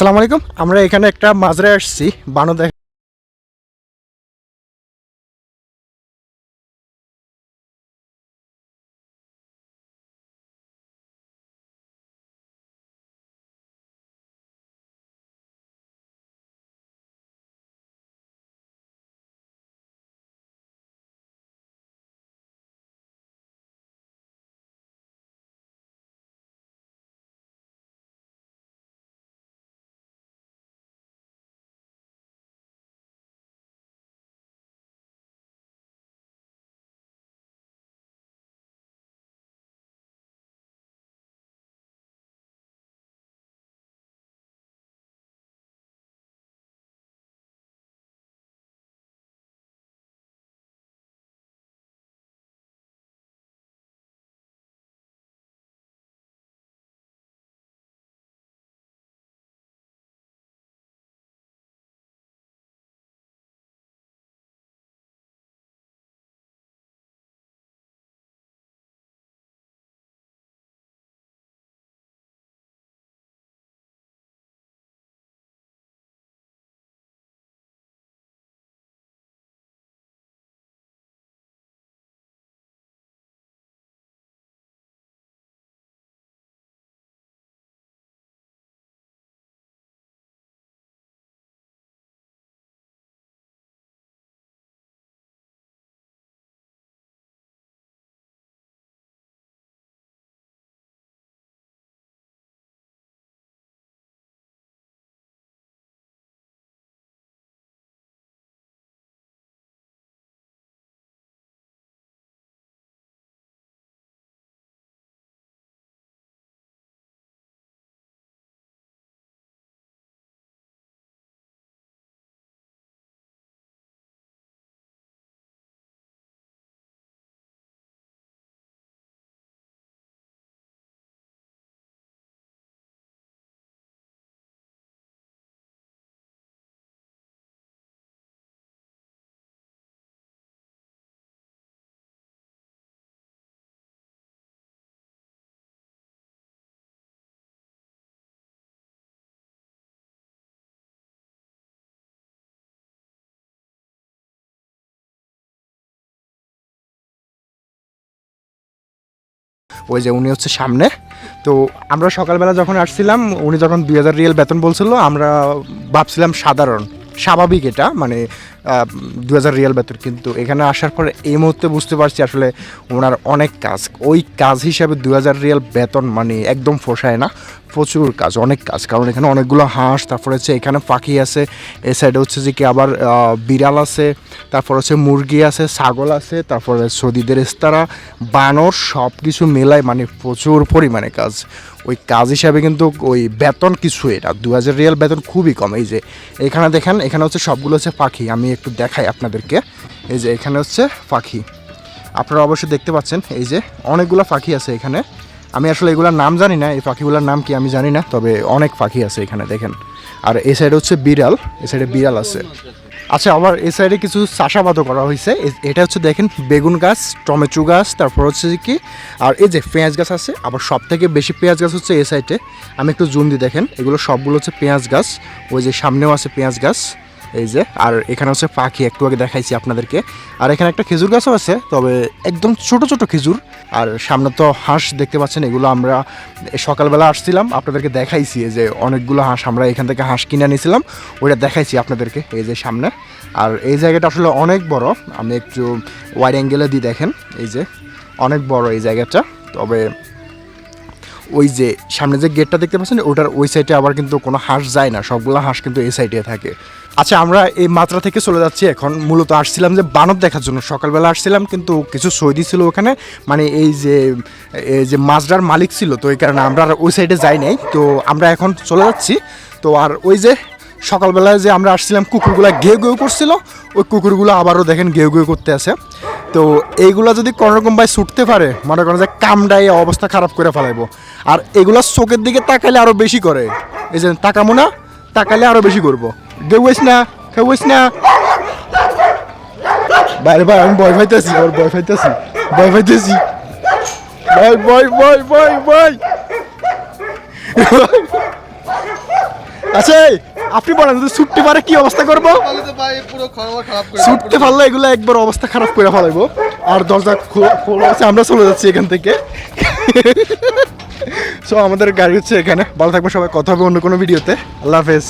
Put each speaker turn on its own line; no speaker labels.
আসসালামু আলাইকুম। আমরা এখানে একটা মাজরায় আসছি বানর দেখ। ওই যে উনি হচ্ছে সামনে। তো আমরা সকালবেলা যখন আসছিলাম, উনি যখন 2000 রিয়াল বেতন বলছিল, আমরা ভাবছিলাম সাধারণ স্বাভাবিক, এটা মানে 2000 রিয়াল বেতন। কিন্তু এখানে আসার পরে এই মুহূর্তে বুঝতে পারছি আসলে ওনার অনেক কাজ। ওই কাজ হিসাবে 2000 রিয়াল বেতন মানে একদম পোষায় না। প্রচুর কাজ, অনেক কাজ, কারণ এখানে অনেকগুলো হাঁস, তারপরে হচ্ছে এখানে পাখি আছে, এই সাইডে হচ্ছে যে কি আবার বিড়াল আছে, তারপর হচ্ছে মুরগি আছে, ছাগল আছে, তারপরে সৌদিদের ইস্তারা, বানর, সব কিছু মেলায় মানে প্রচুর পরিমাণে কাজ। ওই কাজ হিসাবে কিন্তু ওই বেতন কিছুই না, 2000 রিয়াল বেতন খুবই কম। এই যে এখানে দেখেন, এখানে হচ্ছে সবগুলো হচ্ছে পাখি। আমি একটু দেখাই আপনাদেরকে। এই যে এখানে হচ্ছে পাখি, আপনারা অবশ্যই দেখতে পাচ্ছেন। এই যে অনেকগুলো পাখি আছে এখানে। আমি আসলে এগুলোর নাম জানি না, এই পাখিগুলোর নাম কি আমি জানি না, তবে অনেক পাখি আছে এখানে দেখেন। আর এই সাইডে হচ্ছে বিড়াল, এই সাইডে বিড়াল আছে। আচ্ছা, আবার এই সাইডে কিছু চাষাবাদও করা হয়েছে। এটা হচ্ছে দেখেন বেগুন গাছ, টমেটো গাছ, তারপর হচ্ছে কি আর এই যে পেঁয়াজ গাছ আছে। আবার সব থেকে বেশি পেঁয়াজ গাছ হচ্ছে এই সাইডে। আমি একটু জুম দিয়ে দেখেন, এগুলো সবগুলো হচ্ছে পেঁয়াজ গাছ। ওই যে সামনেও আছে পেঁয়াজ গাছ, এই যে। আর এখানে হচ্ছে পাখি, একটু আগে দেখাইছি আপনাদেরকে। আর এখানে একটা খেজুর গাছও আছে, তবে একদম ছোট ছোট খেজুর। আর সামনে তো হাঁস দেখতে পাচ্ছেন, এগুলো আমরা সকালবেলা আসছিলাম, আপনাদেরকে দেখাইছি যে অনেকগুলো হাঁস, আমরা এখান থেকে হাঁস কিনে নিয়েছিলাম, ওইটা দেখাইছি আপনাদেরকে। এই যে সামনে। আর এই জায়গাটা আসলে অনেক বড়, আমি একটু ওয়াইড অ্যাঙ্গেলে দিয়ে দেখেন। এই যে অনেক বড় এই জায়গাটা। তবে ওই যে সামনে যে গেটটা দেখতে পাচ্ছেন, ওটার ওই সাইডে আবার কিন্তু কোনো হাঁস যায় না, সবগুলো হাঁস কিন্তু এই সাইডে থাকে। আচ্ছা, আমরা এই মাত্রা থেকে চলে যাচ্ছি এখন। মূলত আসছিলাম যে বানর দেখার জন্য, সকালবেলা আসছিলাম, কিন্তু কিছু সৌদি ছিল ওখানে, মানে এই যে মাজরার মালিক ছিল, তো এই কারণে আমরা আর ওই সাইডে যাই নাই। তো আমরা এখন চলে যাচ্ছি। তো আর ওই যে সকালবেলায় যে আমরা আসছিলাম, কুকুরগুলো ঘেউ ঘেউ করছিল, ওই কুকুরগুলো আবারও দেখেন ঘেউ ঘেউ করতে আছে। তো এইগুলো যদি কোনোরকম ভাই ছুটতে পারে, মনে করেন যে কামড়াই অবস্থা খারাপ করে ফেলাইবো। আর এগুলো চোখের দিকে তাকাইলে আরও বেশি করে, এই যে তাকামো না, তাকাইলে আরও বেশি করবো। গেউস না, খেউস না। বাইরে ভাই, আমি ভয় পাইতেছি, ওর ভয় পাইতেছি, ভয় পাইতেছি, ভয় ভয় ভয় ভয় ভয়। আচ্ছা আপনি বলেন যদি ছুটতে পারে কি অবস্থা করবো? ছুটতে পারলে এগুলো একবার অবস্থা খারাপ করে ফেলাইবো। আর দরজা খোলা আছে, আমরা চলে যাচ্ছি এখান থেকে। সো আমাদের গাড়ি হচ্ছে এখানে। ভালো থাকবো সবাই, কথা হবে অন্য কোনো ভিডিওতে। আল্লাহ হাফেজ।